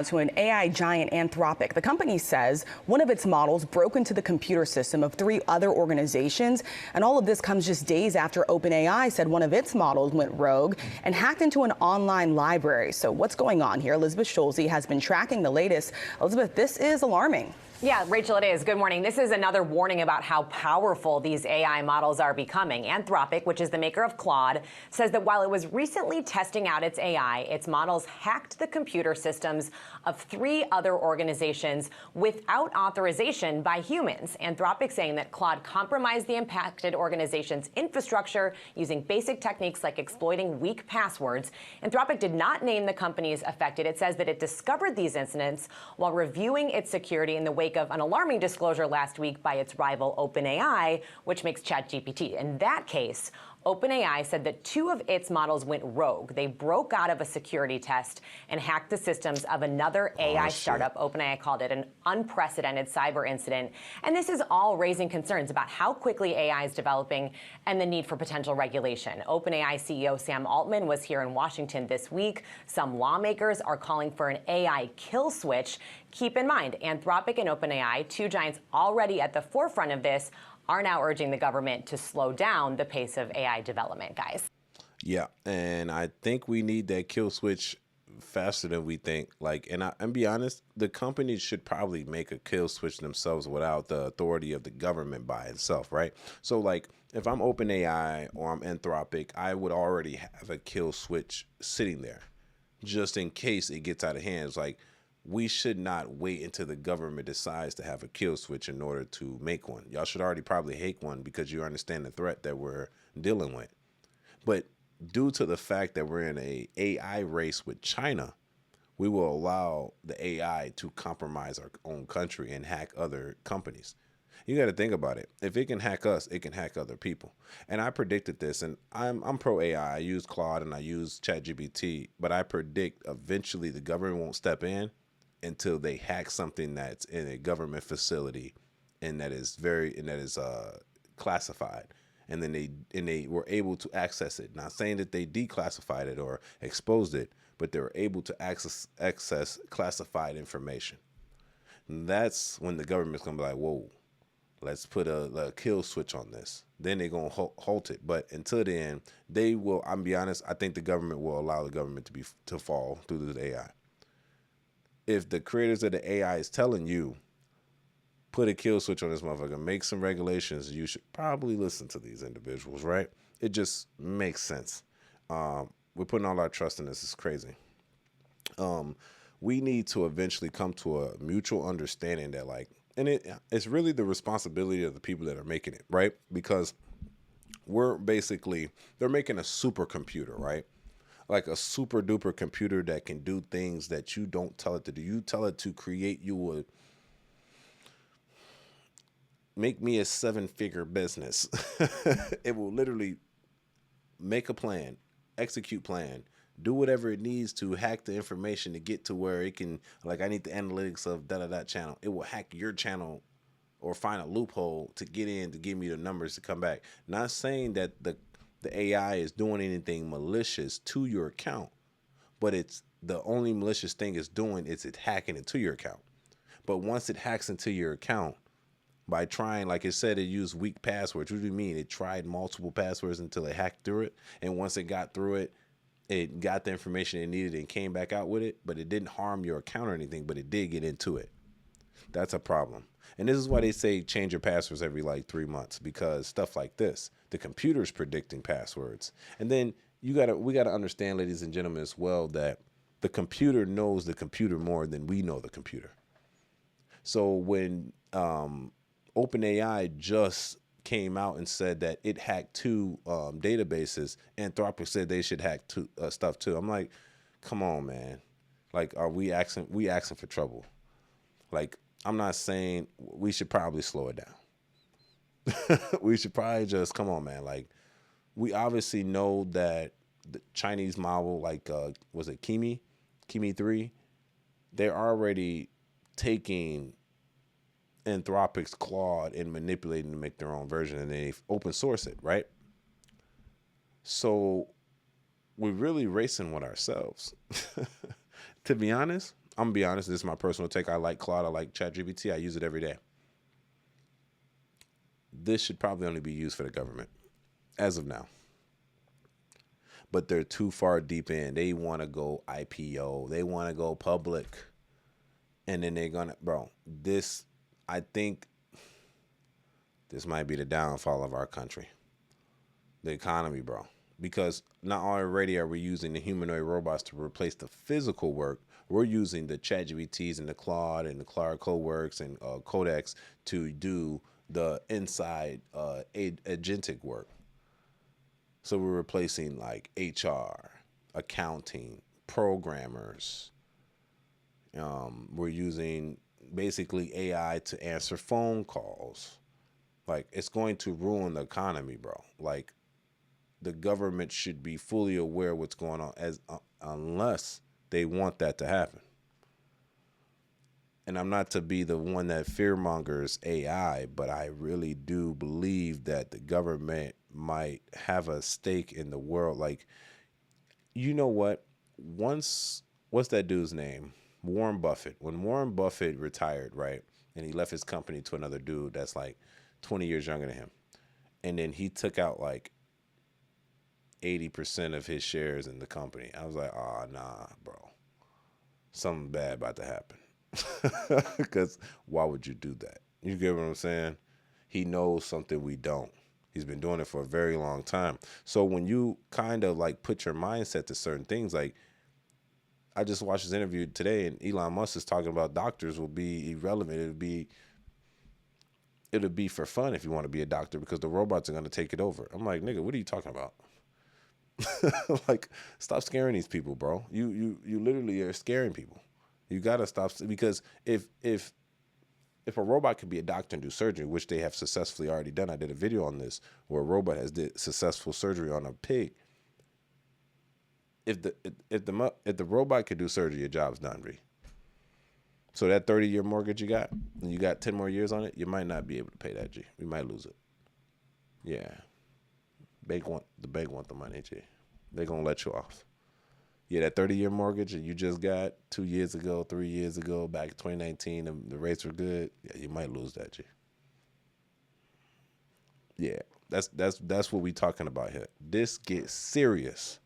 To an AI giant, Anthropic. The company says one of its models broke into the computer system of 3 other organizations, and all of this comes just days after OpenAI said one of its models went rogue and hacked into an online library. So what's going on here? Elizabeth Schulze has been tracking the latest. Elizabeth, this is alarming. Yeah, Rachel, it is. Good morning. This is another warning about how powerful these AI models are becoming. Anthropic, which is the maker of Claude, says that while it was recently testing out its AI, its models hacked the computer systems of 3 other organizations without authorization by humans. Anthropic saying that Claude compromised the impacted organization's infrastructure using basic techniques like exploiting weak passwords. Anthropic did not name the companies affected. It says that it discovered these incidents while reviewing its security in the wake of an alarming disclosure last week by its rival OpenAI, which makes ChatGPT. In that case, OpenAI said that 2 of its models went rogue. They broke out of a security test and hacked the systems of another AI startup. OpenAI called it an unprecedented cyber incident. And this is all raising concerns about how quickly AI is developing and the need for potential regulation. OpenAI CEO Sam Altman was here in Washington this week. Some lawmakers are calling for an AI kill switch. Keep in mind, Anthropic and OpenAI, 2 giants already at the forefront of this, are now urging the government to slow down the pace of AI development, guys. Yeah, and I think we need that kill switch faster than we think. And be honest, the companies should probably make a kill switch themselves without the authority of the government by itself, right? So, if I'm OpenAI or I'm Anthropic, I would already have a kill switch sitting there, just in case it gets out of hand. We should not wait until the government decides to have a kill switch in order to make one. Y'all should already probably hate one because you understand the threat that we're dealing with. But due to the fact that we're in a AI race with China, we will allow the AI to compromise our own country and hack other companies. You got to think about it. If it can hack us, it can hack other people. And I predicted this, and I'm pro AI. I use Claude and I use ChatGPT, but I predict eventually the government won't step in until they hack something that's in a government facility and that is classified, and then they were able to access it. Not saying that they declassified it or exposed it, but they were able to access classified information. And that's when the government's gonna be like, whoa, let's put a kill switch on this. Then they're gonna halt it. But until then, they will. I'm be honest. I think the government will allow the government to fall through the AI. If the creators of the AI is telling you, put a kill switch on this motherfucker, make some regulations, you should probably listen to these individuals, right? It just makes sense. We're putting all our trust in this. It's crazy. We need to eventually come to a mutual understanding that, it's really the responsibility of the people that are making it, right? Because they're making a supercomputer, right? Like a super duper computer that can do things that you don't tell it to do. You tell it to create make me a 7-figure business. It will literally make a plan, execute plan, do whatever it needs to hack the information to get to where it can, I need the analytics of da-da-da channel. It will hack your channel or find a loophole to get in to give me the numbers to come back. Not saying that the AI is doing anything malicious to your account, but it's the only malicious thing it's doing is it's hacking into your account. But once it hacks into your account by trying, like it said, it used weak passwords. What do you mean? It tried multiple passwords until it hacked through it. And once it got through it, it got the information it needed and came back out with it, but it didn't harm your account or anything, but it did get into it. That's a problem. And this is why they say change your passwords every 3 months, because stuff like this, the computer's predicting passwords. And then we gotta understand, ladies and gentlemen, as well, that the computer knows the computer more than we know the computer. So when OpenAI just came out and said that it hacked 2 databases, Anthropic said they should hack stuff too. I'm like, come on, man. Are we asking for trouble? I'm not saying we should probably slow it down. We should probably just, come on, man. We obviously know that the Chinese model, was it Kimi 3? They're already taking Anthropic's Claude and manipulating to make their own version, and they open source it, right? So we're really racing with ourselves. To be honest, I'm gonna be honest, this is my personal take. I like Claude, I like ChatGPT, I use it every day. This should probably only be used for the government as of now. But they're too far deep in. They want to go IPO. They want to go public. And then they're going to, bro, I think this might be the downfall of our country. The economy, bro. Because not already are we using the humanoid robots to replace the physical work. We're using the ChatGPTs and the Claude and the Claude Codeworks and Codex to do the inside agentic work. So we're replacing like HR, accounting, programmers. We're using basically AI to answer phone calls. Like, it's going to ruin the economy, bro. Like, the government should be fully aware of what's going on unless they want that to happen. And I'm not to be the one that fearmongers AI, but I really do believe that the government might have a stake in the world. Like, you know what? What's that dude's name? Warren Buffett. When Warren Buffett retired, right, and he left his company to another dude that's like 20 years younger than him, and then he took out like 80% of his shares in the company. I was like, oh, nah, bro. Something bad about to happen. Because why would you do that? You get what I'm saying? He knows something we don't. He's been doing it for a very long time. So when you kind of like put your mindset to certain things, like I just watched this interview today and Elon Musk is talking about doctors will be irrelevant. It'll be for fun if you want to be a doctor because the robots are going to take it over. I'm like, nigga, what are you talking about? Like, stop scaring these people, bro. You literally are scaring people. You gotta stop, because if a robot could be a doctor and do surgery, which they have successfully already done. I did a video on this where a robot has did successful surgery on a pig. If the robot could do surgery, your job's done, Bree. So that 30-year mortgage you got, and you got 10 more years on it, you might not be able to pay that, G. We might lose it. Yeah. The bank want the money, G. They're gonna let you off. Yeah, that 30-year mortgage that you just got 2 years ago, 3 years ago, back in 2019, and the rates were good. Yeah, you might lose that, G. Yeah, that's what we talking about here. This gets serious.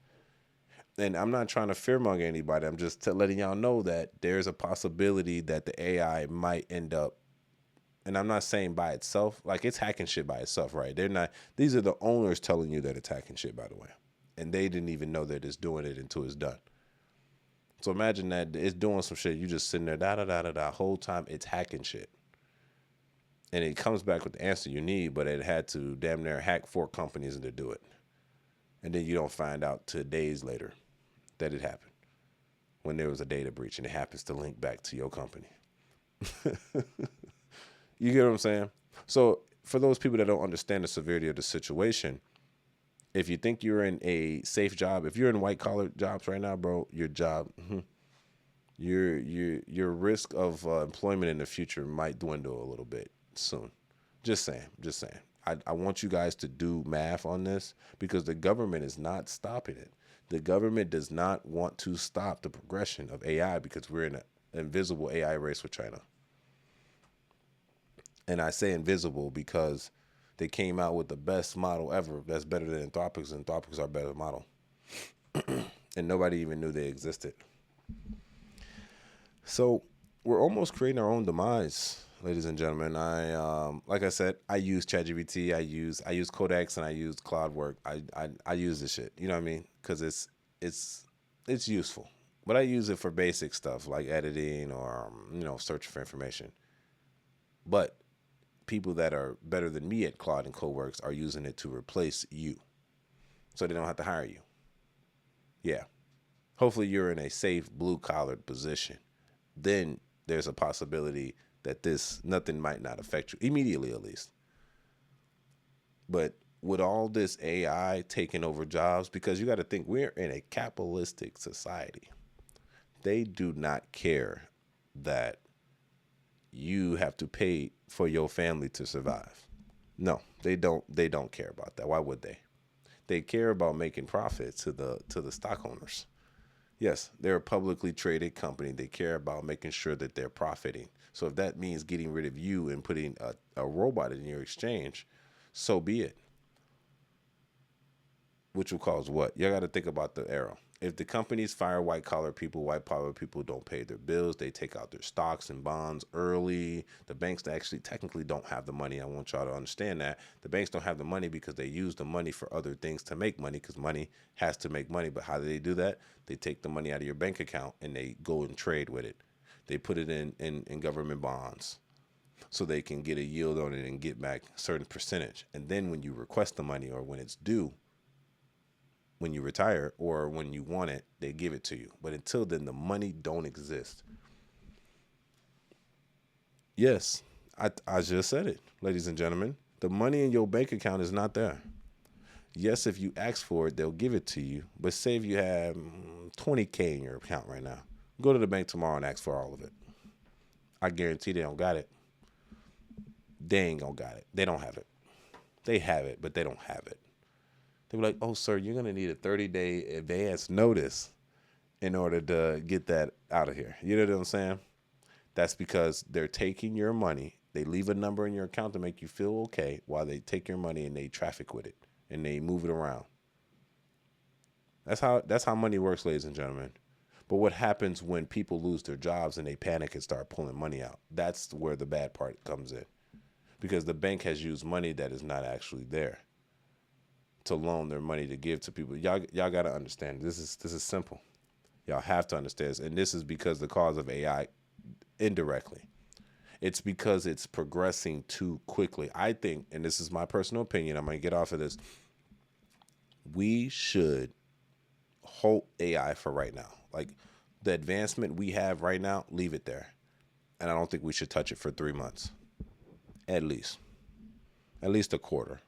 And I'm not trying to fearmonger anybody. I'm just letting y'all know that there's a possibility that the AI might end up, and I'm not saying by itself, like it's hacking shit by itself, right? They're not, these are the owners telling you that it's hacking shit, by the way. And they didn't even know that it's doing it until it's done. So imagine that it's doing some shit. You just sitting there, da whole time it's hacking shit. And it comes back with the answer you need, but it had to damn near hack 4 companies to do it. And then you don't find out till days later that it happened when there was a data breach and it happens to link back to your company. You get what I'm saying? So for those people that don't understand the severity of the situation, if you think you're in a safe job, if you're in white collar jobs right now, bro, your job, your risk of employment in the future might dwindle a little bit soon. Just saying. I want you guys to do math on this because the government is not stopping it. The government does not want to stop the progression of AI because we're in an invisible AI race with China. And I say invisible because they came out with the best model ever that's better than Anthropic's. Anthropic's our better model. And nobody even knew they existed. So we're almost creating our own demise, ladies and gentlemen. Like I said, I use ChatGPT, I use Codex, and I use Cloudwork. I use this shit, you know what I mean? Because it's useful. But I use it for basic stuff like editing or searching for information. But people that are better than me at Claude and Codeworks are using it to replace you, so they don't have to hire you. Yeah. Hopefully you're in a safe blue-collared position. Then there's a possibility that nothing might not affect you, immediately at least. But with all this AI taking over jobs, because you got to think, we're in a capitalistic society. They do not care that you have to pay for your family to survive. No, they don't care about that. Why would they? They care about making profit to the stock owners. Yes, they're a publicly traded company. They care about making sure that they're profiting. So if that means getting rid of you and putting a robot in your exchange, so be it. Which will cause what? You got to think about the arrow. If the companies fire white collar people don't pay their bills, they take out their stocks and bonds early. The banks actually technically don't have the money. I want y'all to understand that. The banks don't have the money because they use the money for other things to make money, because money has to make money. But how do they do that? They take the money out of your bank account and they go and trade with it. They put it in government bonds so they can get a yield on it and get back a certain percentage. And then when you request the money, or when it's due, when you retire or when you want it, they give it to you. But until then, the money don't exist. Yes, I just said it, ladies and gentlemen. The money in your bank account is not there. Yes, if you ask for it, they'll give it to you. But say if you have $20K in your account right now, go to the bank tomorrow and ask for all of it. I guarantee they don't got it. They ain't gonna got it. They don't have it. They have it, but they don't have it. They were like, oh, sir, you're going to need a 30-day advance notice in order to get that out of here. You know what I'm saying? That's because they're taking your money. They leave a number in your account to make you feel okay, while they take your money and they traffic with it and they move it around. That's how money works, ladies and gentlemen. But what happens when people lose their jobs and they panic and start pulling money out? That's where the bad part comes in, because the bank has used money that is not actually there to loan their money to give to people. Y'all got to understand. This is simple. Y'all have to understand this. And this is because the cause of AI indirectly. It's because it's progressing too quickly. I think, and this is my personal opinion, I'm going to get off of this. We should halt AI for right now. Like, the advancement we have right now, leave it there. And I don't think we should touch it for 3 months. At least a quarter.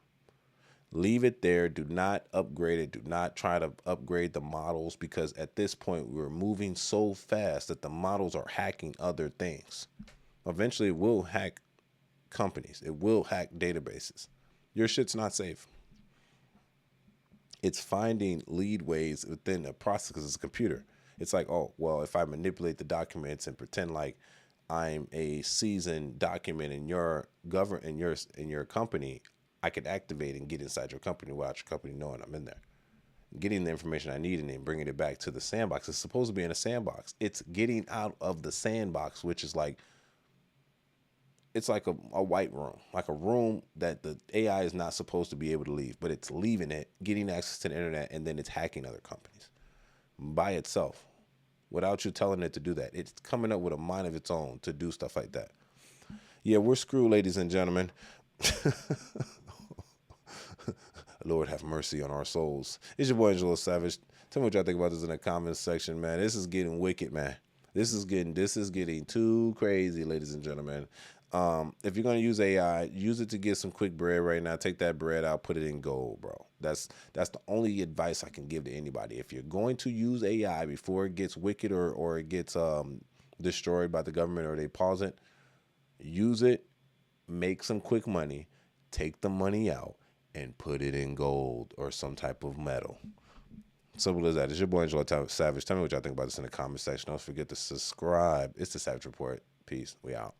Leave it there. Do not upgrade it. Do not try to upgrade the models, because at this point we're moving so fast that the models are hacking other things. Eventually it will hack companies. It will hack databases. Your shit's not safe. It's finding lead ways within the process, because it's a computer. It's like, oh, well, if I manipulate the documents and pretend like I'm a seasoned document in your in your company, I could activate and get inside your company without your company knowing I'm in there, getting the information I need and then bringing it back to the sandbox. It's supposed to be in a sandbox. It's getting out of the sandbox, which is like, it's like a white room, like a room that the AI is not supposed to be able to leave, but it's leaving it, getting access to the internet, and then it's hacking other companies by itself without you telling it to do that. It's coming up with a mind of its own to do stuff like that. Yeah, we're screwed, ladies and gentlemen. Lord have mercy on our souls. It's your boy Angelo Savage. Tell me what y'all think about this in the comments section, man. This is getting wicked, man. This is getting too crazy, ladies and gentlemen. If you're gonna use AI, use it to get some quick bread right now. Take that bread out, put it in gold, bro. That's the only advice I can give to anybody. If you're going to use AI before it gets wicked or it gets destroyed by the government or they pause it, use it, make some quick money, take the money out, and put it in gold or some type of metal. Simple as that. It's your boy Angelo Savage. Tell me what y'all think about this in the comment section. Don't forget to subscribe. It's the Savage Report. Peace. We out.